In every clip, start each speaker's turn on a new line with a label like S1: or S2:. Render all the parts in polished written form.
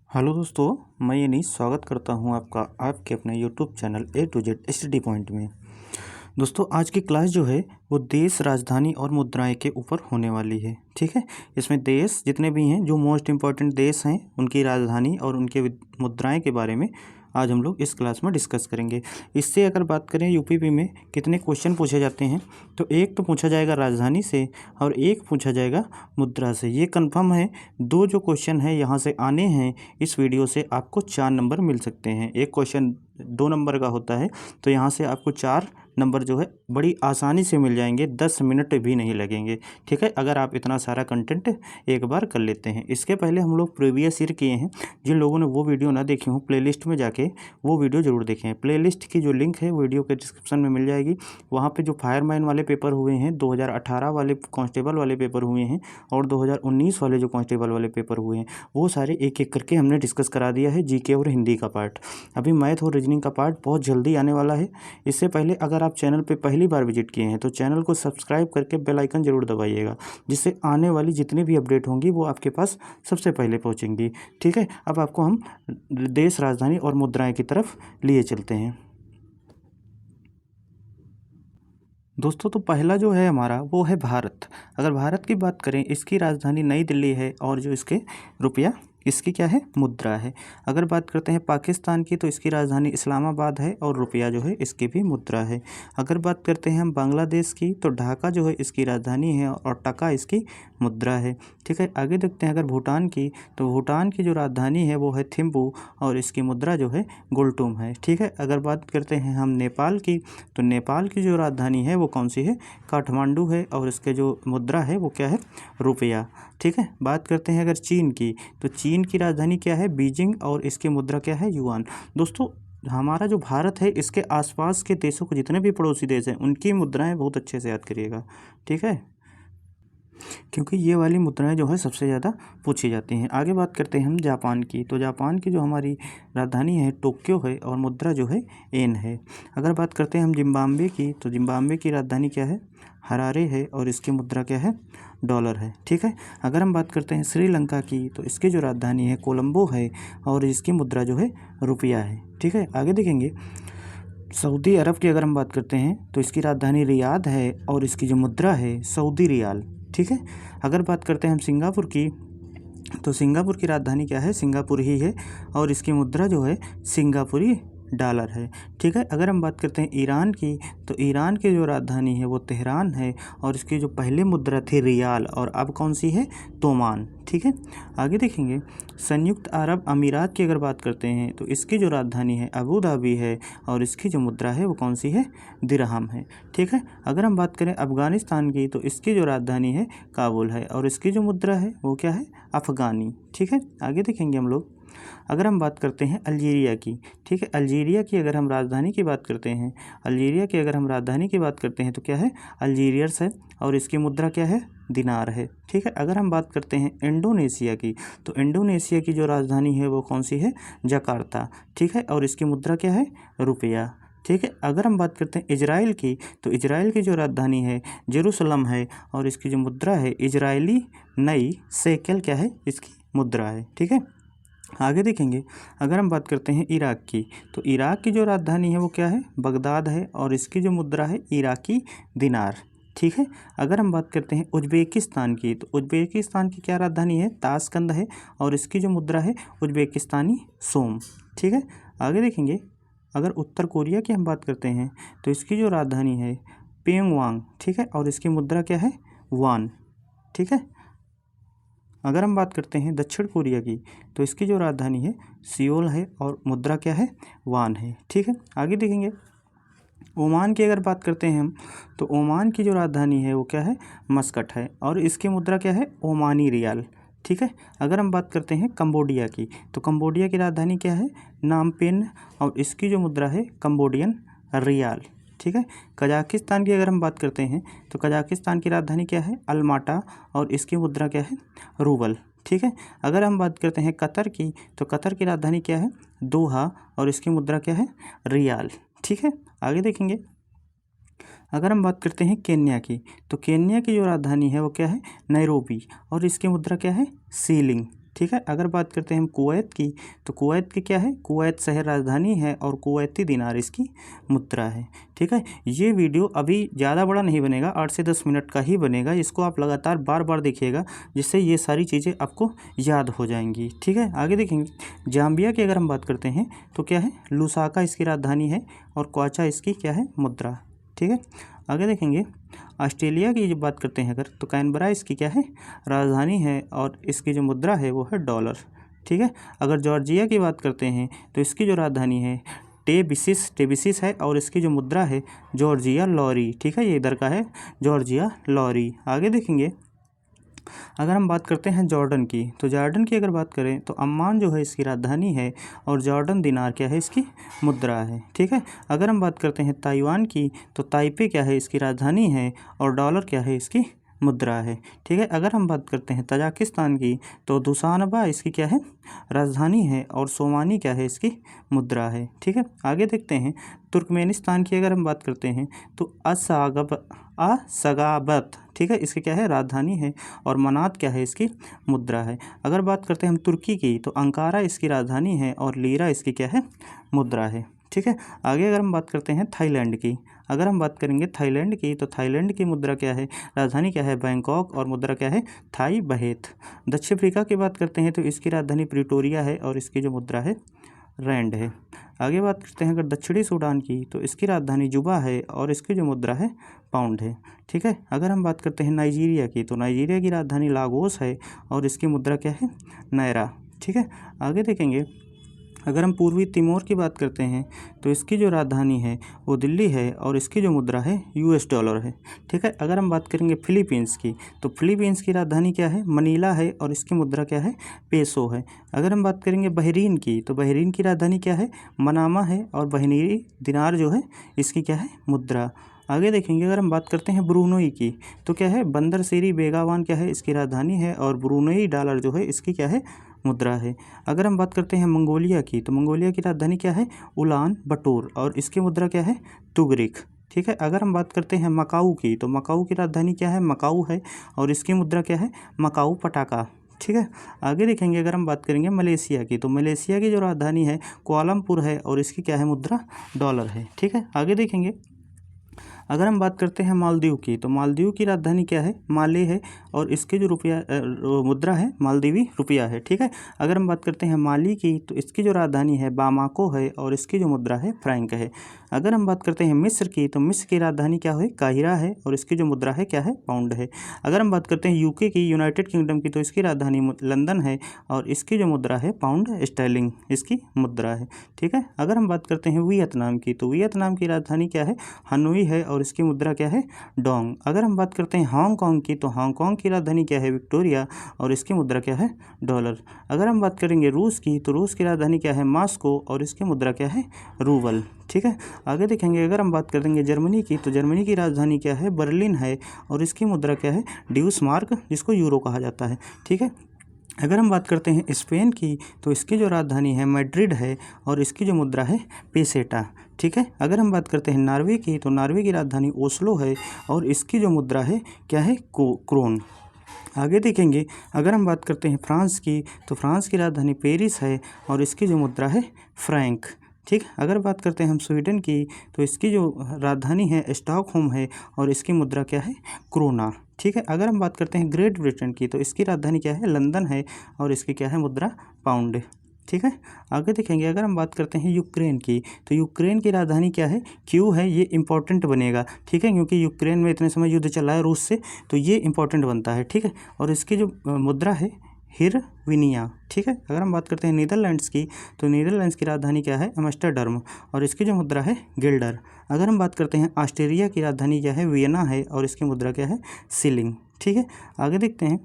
S1: Hello दोस्तों, मैं यनीश स्वागत करता हूं आपका आपके अपने YouTube channel A to Z study point में। दोस्तों, आज की क्लास जो है वो देश, राजधानी और मुद्राएं के ऊपर होने वाली है। ठीक है, इसमें देश जितने भी हैं, जो मोस्ट इम्पॉर्टेंट देश हैं, उनकी राजधानी और उनके मुद्राएं के बारे में आज हम लोग इस क्लास में डिस्कस करेंगे। इससे अगर बात करें यूपीपी में कितने क्वेश्चन पूछे जाते हैं, तो एक तो पूछा जाएगा राजधानी से और एक पूछा जाएगा मुद्रा से। ये कंफर्म है, दो जो क्वेश्चन है यहाँ से आने हैं। इस वीडियो से आपको 4 नंबर मिल सकते हैं। एक क्वेश्चन 2 नंबर का होता है, तो यहाँ से आपको 4 नंबर जो है बड़ी आसानी से मिल जाएंगे, 10 मिनट भी नहीं लगेंगे। ठीक है, अगर आप इतना सारा कंटेंट एक बार कर लेते हैं। इसके पहले हम लोग प्रीवियस ईयर किए हैं। जिन लोगों ने वो वीडियो ना देखी हो, प्लेलिस्ट में जाके वो वीडियो जरूर देखें। प्लेलिस्ट की जो लिंक है वीडियो के डिस्क्रिप्शन में मिल जाएगी। वहाँ पे जो फायरमैन वाले पेपर हुए हैं, 2018 वाले कांस्टेबल वाले पेपर हुए हैं और 2019 वाले जो कांस्टेबल वाले पेपर हुए हैं, वो सारे एक एक करके हमने डिस्कस करा दिया है। जीके और हिंदी का पार्ट, अभी मैथ और रीजनिंग का पार्ट बहुत जल्दी आने वाला है। इससे पहले अगर आप चैनल पे पहली बार विजिट किए हैं तो चैनल को सब्सक्राइब करके बेल आइकन जरूर दबाइएगा, जिससे आने वाली जितनी भी अपडेट होंगी वो आपके पास सबसे पहले पहुंचेंगी। ठीक है, अब आपको हम देश, राजधानी और मुद्राएं की तरफ लिए चलते हैं। दोस्तों, तो पहला जो है हमारा वो है भारत। अगर भारत की बात करें, इसकी राजधानी नई दिल्ली है और जो इसके रुपया, इसकी क्या है, मुद्रा है। अगर बात करते हैं पाकिस्तान की, तो इसकी राजधानी इस्लामाबाद है और रुपया जो है इसकी भी मुद्रा है। अगर बात करते हैं हम बांग्लादेश की, तो ढाका जो है इसकी राजधानी है और टका इसकी मुद्रा है। ठीक है, आगे देखते हैं अगर भूटान की, तो भूटान की जो राजधानी है वो है थिम्पू और इसकी मुद्रा जो है गुल्टुम है। ठीक है, अगर बात करते हैं हम नेपाल की, तो नेपाल की जो राजधानी है वो कौन सी है, काठमांडू है और इसके जो मुद्रा है वो क्या है, रुपया। ठीक है, बात करते हैं अगर चीन की, तो चीन की राजधानी क्या है, बीजिंग और इसकी मुद्रा क्या है, युआन। दोस्तों, हमारा जो भारत है, इसके आसपास के देशों को जितने भी पड़ोसी देश हैं उनकी मुद्राएं बहुत अच्छे से याद करिएगा। ठीक है, क्योंकि ये वाली मुद्राएं जो है सबसे ज़्यादा पूछी जाती हैं। आगे बात करते हैं हम जापान की, तो जापान की जो हमारी राजधानी है टोक्यो है और मुद्रा जो है येन है। अगर बात करते हैं हम जिम्बाब्वे की, तो जिम्बाब्वे की राजधानी क्या है, हरारे है और इसकी मुद्रा क्या है, डॉलर है। ठीक है, अगर हम बात करते हैं श्रीलंका की, तो इसकी जो राजधानी है कोलंबो है और इसकी मुद्रा जो है रुपया है। ठीक है, आगे देखेंगे सऊदी अरब की अगर हम बात करते हैं, तो इसकी राजधानी रियाद है और इसकी जो मुद्रा है सऊदी रियाल। ठीक है, अगर बात करते हैं हम सिंगापुर की, तो सिंगापुर की राजधानी क्या है, सिंगापुर ही है और इसकी मुद्रा जो है सिंगापुरी डॉलर है। ठीक है, अगर हम बात करते हैं ईरान की, तो ईरान की जो राजधानी है वो तेहरान है और इसकी जो पहले मुद्रा थी रियाल और अब कौन सी है, तोमान। ठीक है, आगे देखेंगे संयुक्त अरब अमीरात की अगर बात करते हैं, तो इसकी जो राजधानी है अबू धाबी है और इसकी जो मुद्रा है वो कौन सी है, दिरहम है। ठीक है, अगर हम बात करें अफ़गानिस्तान की, तो इसकी जो राजधानी है काबुल है और इसकी जो मुद्रा है वो क्या है, अफ़गानी। ठीक है, आगे देखेंगे हम लोग अगर हम बात करते हैं अल्जीरिया की। ठीक है, अल्जीरिया की अगर हम राजधानी की बात करते हैं, अल्जीरिया की अगर हम राजधानी की बात करते हैं, तो क्या है, अल्जीरियस है और इसकी मुद्रा क्या है, दिनार है। ठीक है, अगर हम बात करते हैं इंडोनेशिया की, तो इंडोनेशिया की जो राजधानी है वो कौन सी है, जकार्ता। ठीक है, और इसकी मुद्रा क्या है, रुपया। ठीक है, अगर हम बात करते हैं इजराइल की, तो इजराइल की जो राजधानी है जेरूसलम है और इसकी जो मुद्रा है इजरायली नई शेकेल क्या है, इसकी मुद्रा है। ठीक है, आगे देखेंगे अगर हम बात करते हैं इराक की, तो इराक की जो राजधानी है वो क्या है, बगदाद है और इसकी जो मुद्रा है इराकी दिनार। ठीक है, अगर हम बात करते हैं उज्बेकिस्तान की, तो उज्बेकिस्तान की क्या राजधानी है, ताशकंद है और इसकी जो मुद्रा है उज्बेकिस्तानी सोम। ठीक है, आगे देखेंगे अगर उत्तर कोरिया की हम बात करते हैं, तो इसकी जो राजधानी है प्योंगयांग। ठीक है, और इसकी मुद्रा क्या है, वान। ठीक है, अगर हम बात करते हैं दक्षिण कोरिया की, तो इसकी जो राजधानी है सियोल है और मुद्रा क्या है, वान है। ठीक है, आगे देखेंगे ओमान की अगर बात करते हैं हम, तो ओमान की जो राजधानी है वो क्या है, मस्कट है और इसकी मुद्रा क्या है, ओमानी रियाल। ठीक है, अगर हम बात करते हैं कंबोडिया की, तो कंबोडिया की राजधानी क्या है, नामपेन और इसकी जो मुद्रा है कंबोडियन रियाल। ठीक है, कजाकिस्तान की अगर हम बात करते हैं, तो कजाकिस्तान की राजधानी क्या है, अलमाटा और इसकी मुद्रा क्या है, रूबल। ठीक है, अगर हम बात करते हैं कतर की, तो कतर की राजधानी क्या है, दोहा और इसकी मुद्रा क्या है, रियाल। ठीक है, आगे देखेंगे अगर हम बात करते हैं केन्या की, तो केन्या की जो राजधानी है वो क्या है, नैरोबी और इसकी मुद्रा क्या है, सीलिंग। ठीक है। अगर बात करते हैं हम कुवैत की, तो कुवैत की क्या है, कुवैत शहर राजधानी है और कुवैती दिनार इसकी मुद्रा है। ठीक है। ये वीडियो अभी ज़्यादा बड़ा नहीं बनेगा, 8 से 10 मिनट का ही बनेगा। इसको आप लगातार बार बार देखिएगा, जिससे ये सारी चीज़ें आपको याद हो जाएंगी। ठीक है। आगे देखेंगे जाम्बिया की अगर हम बात करते हैं तो क्या है, लुसाका इसकी राजधानी है और क्वाचा इसकी क्या है, मुद्रा। ठीक है। आगे देखेंगे ऑस्ट्रेलिया की जब बात करते हैं अगर, तो कैनबरा इसकी क्या है, राजधानी है और इसकी जो मुद्रा है वो है डॉलर। ठीक है। अगर जॉर्जिया की बात करते हैं तो इसकी जो राजधानी है टेबिसिस है और इसकी जो मुद्रा है जॉर्जिया लॉरी। ठीक है। ये इधर का है जॉर्जिया लॉरी। आगे देखेंगे अगर हम बात करते हैं जॉर्डन की, तो जॉर्डन की अगर बात करें तो अम्मान जो है इसकी राजधानी है और जॉर्डन दिनार क्या है, इसकी मुद्रा है। ठीक है। अगर हम बात करते हैं ताइवान की, तो ताइपे क्या है, इसकी राजधानी है और डॉलर क्या है, इसकी मुद्रा है। ठीक है। अगर हम बात करते हैं तजाकिस्तान की, तो दुशानबा इसकी क्या है, राजधानी है और सोमानी क्या है, इसकी मुद्रा है। ठीक है। आगे देखते हैं तुर्कमेनिस्तान की अगर हम बात करते हैं तो असगाबत, ठीक है, इसकी क्या है, राजधानी है और मनात क्या है, इसकी मुद्रा है। अगर बात करते हैं हम तुर्की की, तो अंकारा इसकी राजधानी है और लीरा इसकी क्या है, मुद्रा है। ठीक है। आगे अगर हम बात करते हैं थाईलैंड की, अगर हम बात करेंगे थाईलैंड की, तो थाईलैंड की मुद्रा क्या है, राजधानी क्या है, बैंकॉक और मुद्रा क्या है, थाई बहेत। दक्षिण अफ्रीका की बात करते हैं तो इसकी राजधानी प्रिटोरिया है और इसकी जो मुद्रा है रैंड है। आगे बात करते हैं अगर दक्षिणी सूडान की, तो इसकी राजधानी जुबा है और इसकी जो मुद्रा है पाउंड है। ठीक है। अगर हम बात करते हैं नाइजीरिया की, तो नाइजीरिया की राजधानी लागोस है और इसकी मुद्रा क्या है, नायरा। ठीक है। आगे देखेंगे अगर हम पूर्वी तिमोर की बात करते हैं तो इसकी जो राजधानी है वो दिल्ली है और इसकी जो मुद्रा है US डॉलर है। ठीक है। अगर हम बात करेंगे फिलीपींस की, तो फिलीपींस की राजधानी क्या है, मनीला है और इसकी मुद्रा क्या है, पेसो है। अगर हम बात करेंगे बहरीन की, तो बहरीन की राजधानी क्या है, मनामा है और बहरीनी दिनार जो है इसकी क्या है, मुद्रा। आगे देखेंगे अगर हम बात करते हैं ब्रूनोई की, तो क्या है, बंदर सेरी बेगावान क्या है, इसकी राजधानी है और ब्रूनोई डॉलर जो है इसकी क्या है, मुद्रा है। अगर हम बात करते हैं मंगोलिया की, तो मंगोलिया की राजधानी क्या है, उलान बटोर और इसकी मुद्रा क्या है, तुगरिक। ठीक है। अगर हम बात करते हैं मकाऊ की, तो मकाऊ की राजधानी क्या है, मकाऊ है और इसकी मुद्रा क्या है, मकाऊ पटाका। ठीक है। आगे देखेंगे अगर हम बात करेंगे मलेशिया की, तो मलेशिया की जो राजधानी है कुआलालंपुर है और इसकी क्या है, मुद्रा डॉलर है। ठीक है। आगे देखेंगे अगर हम बात करते हैं मालदीव की, तो मालदीव की राजधानी क्या है, माले है और इसके जो रुपया मुद्रा है मालदीवी रुपया है। ठीक है। अगर हम बात करते हैं माली की, तो इसकी जो राजधानी है बामाको है और इसकी जो मुद्रा है फ्रैंक है। अगर हम बात करते हैं मिस्र की, तो मिस्र की राजधानी क्या है, काहिरा है और इसकी जो मुद्रा है क्या है, पाउंड है। अगर हम बात करते हैं यूके की, यूनाइटेड किंगडम की, तो इसकी राजधानी लंदन है और इसकी जो मुद्रा है पाउंड स्टर्लिंग इसकी मुद्रा है। ठीक है। अगर हम बात करते हैं वियतनाम की, तो वियतनाम की राजधानी क्या है, हनोई है और इसकी मुद्रा क्या है, डोंग। अगर हम बात करते हैं हांगकांग की, तो हांगकांग की राजधानी क्या है, विक्टोरिया और इसकी मुद्रा क्या है, डॉलर। अगर हम बात करेंगे रूस की, तो रूस की राजधानी क्या है, मॉस्को और इसकी मुद्रा क्या है, रूबल। ठीक है। आगे देखेंगे अगर हम बात करेंगे जर्मनी की, तो जर्मनी की राजधानी क्या है, बर्लिन है और इसकी मुद्रा क्या है, ड्यूसमार्क, जिसको यूरो कहा जाता है। ठीक है। अगर हम बात करते हैं स्पेन की, तो इसकी जो राजधानी है मैड्रिड है और इसकी जो मुद्रा है पेसेटा। ठीक है। अगर हम बात करते हैं नॉर्वे की, तो नॉर्वे की राजधानी ओस्लो है और इसकी जो मुद्रा है क्या है, क्रोन। आगे देखेंगे अगर हम बात करते हैं फ्रांस की, तो फ्रांस की राजधानी पेरिस है और इसकी जो मुद्रा है फ्रैंक। ठीक। अगर बात करते हैं हम स्वीडन की, तो इसकी जो राजधानी है स्टॉकहोम है और इसकी मुद्रा क्या है, क्रोना। ठीक है। अगर हम बात करते हैं ग्रेट ब्रिटेन की, तो इसकी राजधानी क्या है, लंदन है और इसकी क्या है, मुद्रा पाउंड। ठीक है। आगे देखेंगे अगर हम बात करते हैं यूक्रेन की, तो यूक्रेन की राजधानी क्या है, क्यू है। ये इंपॉर्टेंट बनेगा। ठीक है। क्योंकि यूक्रेन में इतने समय युद्ध चला है रूस से, तो ये इंपॉर्टेंट बनता है। ठीक है। और इसकी जो मुद्रा है हिरविनिया। ठीक है। अगर हम बात करते हैं नीदरलैंड्स की, तो नीदरलैंड्स की राजधानी क्या है, एम्स्टर्डम और इसकी जो मुद्रा है गिल्डर। अगर हम बात करते हैं ऑस्ट्रिया की राजधानी क्या है, वियना है और इसकी मुद्रा क्या है, सिलिंग। ठीक है। आगे देखते हैं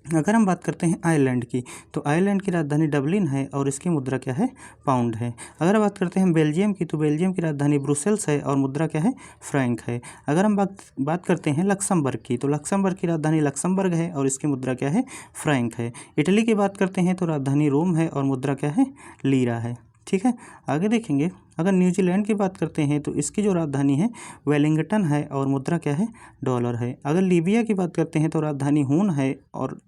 S1: अगर हम बात करते हैं आयरलैंड की, तो आयरलैंड की राजधानी डबलिन है और इसकी मुद्रा क्या है, पाउंड है। अगर बात करते हैं बेल्जियम की, तो बेल्जियम की राजधानी ब्रुसेल्स है और मुद्रा क्या है, फ्रैंक है। अगर हम बात करते हैं लक्समबर्ग की, तो लक्समबर्ग की राजधानी लक्समबर्ग है और इसकी मुद्रा क्या है, फ्रैंक है। इटली की बात करते हैं तो राजधानी रोम है और मुद्रा क्या है, लीरा है। ठीक है। आगे देखेंगे अगर न्यूजीलैंड की बात करते हैं तो इसकी जो राजधानी है वेलिंगटन है और मुद्रा क्या है, डॉलर है। अगर लीबिया की बात करते हैं तो राजधानी हून है और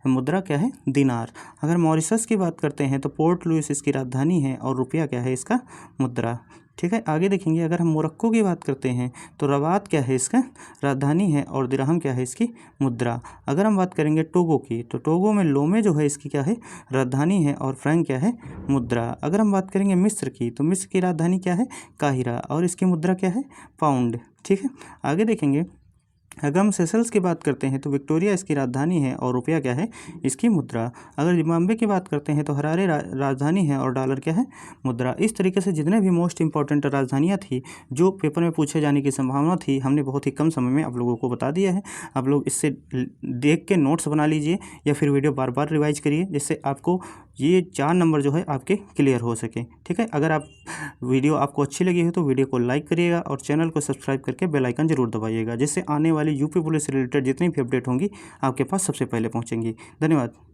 S1: मुद्रा क्या है, दिनार। अगर मॉरिशस की बात करते हैं तो पोर्ट लुइस इसकी राजधानी है और रुपया क्या है इसका, मुद्रा। ठीक है, आगे देखेंगे। अगर हम मोरक्को की बात करते हैं तो रबात क्या है इसका राजधानी है और दिरहम क्या है इसकी मुद्रा। अगर हम बात करेंगे टोगो की तो टोगो में लोमे जो है इसकी क्या है राजधानी है और फ्रैंक क्या है मुद्रा। अगर हम बात करेंगे मिस्र की तो मिस्र की राजधानी क्या है काहिरा और इसकी मुद्रा क्या है पाउंड। ठीक है, आगे देखेंगे। अगर हम सेशल्स की बात करते हैं तो विक्टोरिया इसकी राजधानी है और रुपया क्या है इसकी मुद्रा। अगर जिम्बाब्वे की बात करते हैं तो हरारे राजधानी है और डॉलर क्या है मुद्रा। इस तरीके से जितने भी मोस्ट इंपॉर्टेंट राजधानियाँ थी जो पेपर में पूछे जाने की संभावना थी हमने बहुत ही कम समय में आप लोगों को बता दिया है। आप लोग इससे देख के नोट्स बना लीजिए या फिर वीडियो बार बार रिवाइज करिए जिससे आपको ये 4 नंबर जो है आपके क्लियर हो सके। ठीक है, अगर आप वीडियो आपको अच्छी लगी हो तो वीडियो को लाइक करिएगा और चैनल को सब्सक्राइब करके बेल आइकन जरूर दबाइएगा जिससे आने वाली यूपी पुलिस से रिलेटेड जितनी भी अपडेट होंगी आपके पास सबसे पहले पहुंचेंगी। धन्यवाद।